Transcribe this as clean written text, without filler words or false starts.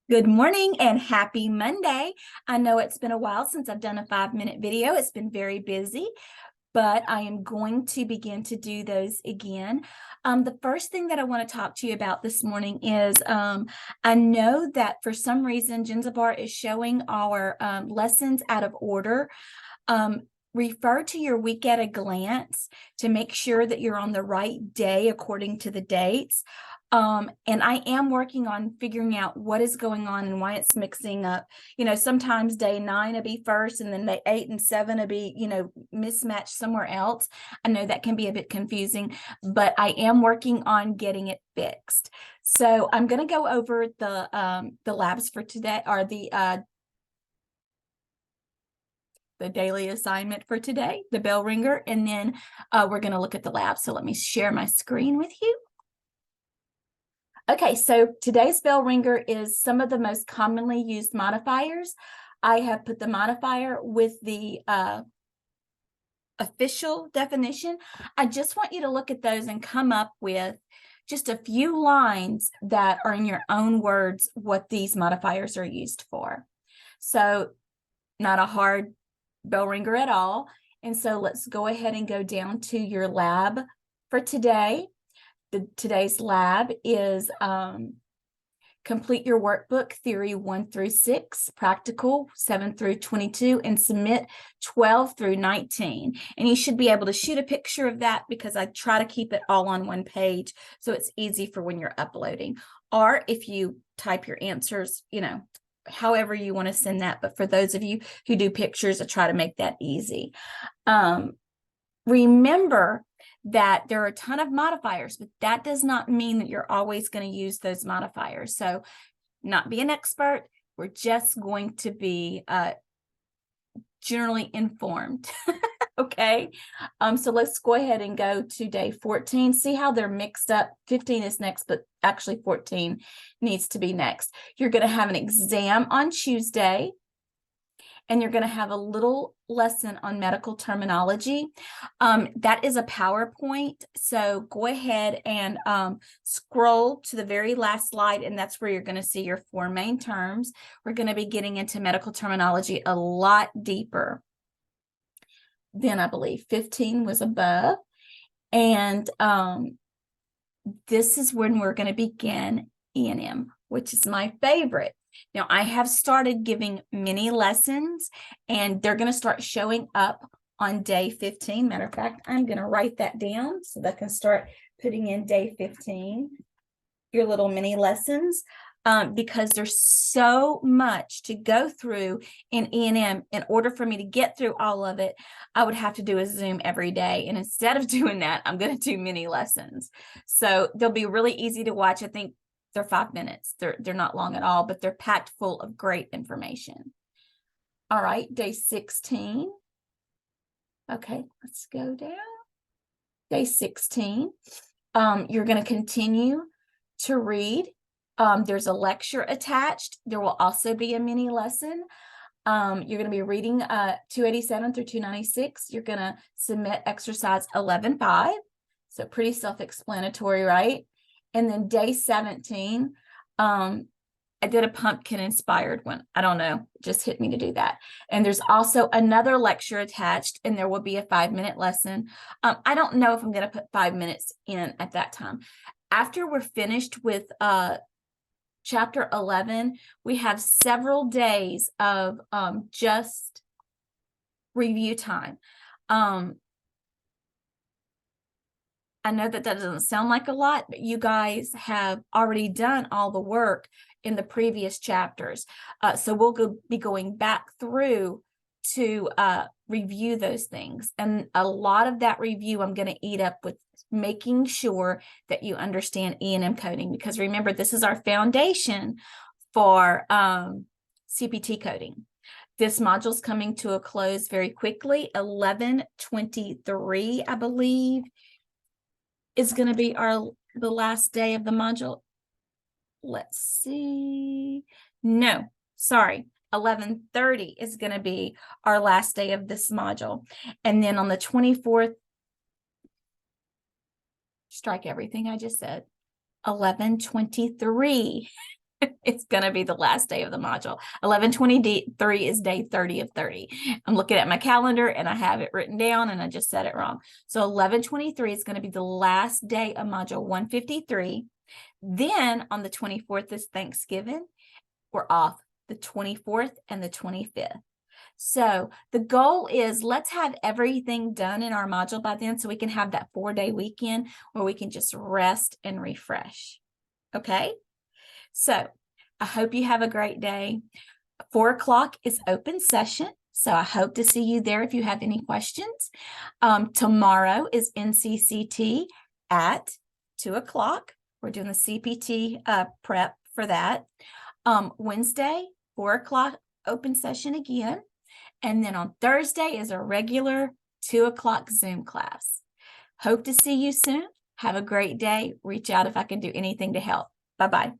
Good morning and happy Monday. I know it's been a while since I've done a 5-minute video. It's been very busy, but I am going to begin to do those again. The first thing that I want to talk to you about this morning is I know that for some reason Jenzabar is showing our lessons out of order. Refer to your week at a glance to make sure that you're on the right day according to the dates. And I am working on figuring out what is going on and why it's mixing up. Sometimes day 9 will be first, and then day 8 and 7 will be, mismatched somewhere else. I know that can be a bit confusing, but I am working on getting it fixed. So I'm going to go over the labs for today, or the daily assignment for today, the bell ringer, and then we're going to look at the lab. So let me share my screen with you. Okay, so today's bell ringer is some of the most commonly used modifiers. I have put the modifier with the official definition. I just want you to look at those and come up with just a few lines that are in your own words what these modifiers are used for. So not a hard bell ringer at all. And so let's go ahead and go down to your lab for today. Today's lab is complete your workbook, theory 1 through 6, practical 7 through 22, and submit 12 through 19. And you should be able to shoot a picture of that because I try to keep it all on one page so it's easy for when you're uploading. Or if you type your answers, however you want to send that. But for those of you who do pictures, I try to make that easy. Remember that there are a ton of modifiers, but that does not mean that you're always going to use those modifiers. So not be an expert. We're just going to be generally informed. Okay. So let's go ahead and go to day 14. See how they're mixed up. 15 is next, but actually 14 needs to be next. You're going to have an exam on Tuesday, and you're going to have a little lesson on medical terminology. That is a PowerPoint. So go ahead and scroll to the very last slide, and that's where you're going to see your 4 main terms. We're going to be getting into medical terminology a lot deeper than I believe 15 was above. And this is when we're going to begin E&M, which is my favorite. Now, I have started giving mini lessons, and they're going to start showing up on day 15. Matter of fact, I'm going to write that down so that I can start putting in day 15, your little mini lessons, because there's so much to go through in E&M. In order for me to get through all of it, I would have to do a Zoom every day. And instead of doing that, I'm going to do mini lessons. So they'll be really easy to watch. I think they're 5 minutes. They're not long at all, but they're packed full of great information. All right, day 16. Okay, let's go down. Day 16. You're going to continue to read. There's a lecture attached. There will also be a mini lesson. You're going to be reading 287 through 296. You're going to submit exercise 11.5. So pretty self-explanatory, right? And then day 17, I did a pumpkin inspired one. I don't know, it just hit me to do that. And there's also another lecture attached, and there will be a 5-minute lesson. I don't know if I'm going to put 5 minutes in at that time. After we're finished with chapter 11, we have several days of just review time. I know that doesn't sound like a lot, but you guys have already done all the work in the previous chapters. So we'll be going back through to review those things. And a lot of that review I'm going to eat up with making sure that you understand E&M coding, because remember, this is our foundation for CPT coding. This module is coming to a close very quickly. 11/23, I believe, is going to be the last day of the module. Let's see. No, sorry. 11:30 is going to be our last day of this module. And then on the 24th, strike everything I just said, 11/23 It's going to be the last day of the module. 11/23 is day 30 of 30. I'm looking at my calendar and I have it written down and I just said it wrong. So 11/23 is going to be the last day of module 153. Then on the 24th is Thanksgiving. We're off the 24th and the 25th. So the goal is let's have everything done in our module by then so we can have that 4-day weekend where we can just rest and refresh. Okay? So I hope you have a great day. 4 o'clock is open session. So I hope to see you there if you have any questions. Tomorrow is NCCT at 2 o'clock. We're doing the CPT prep for that. Wednesday, 4 o'clock open session again. And then on Thursday is a regular 2 o'clock Zoom class. Hope to see you soon. Have a great day. Reach out if I can do anything to help. Bye-bye.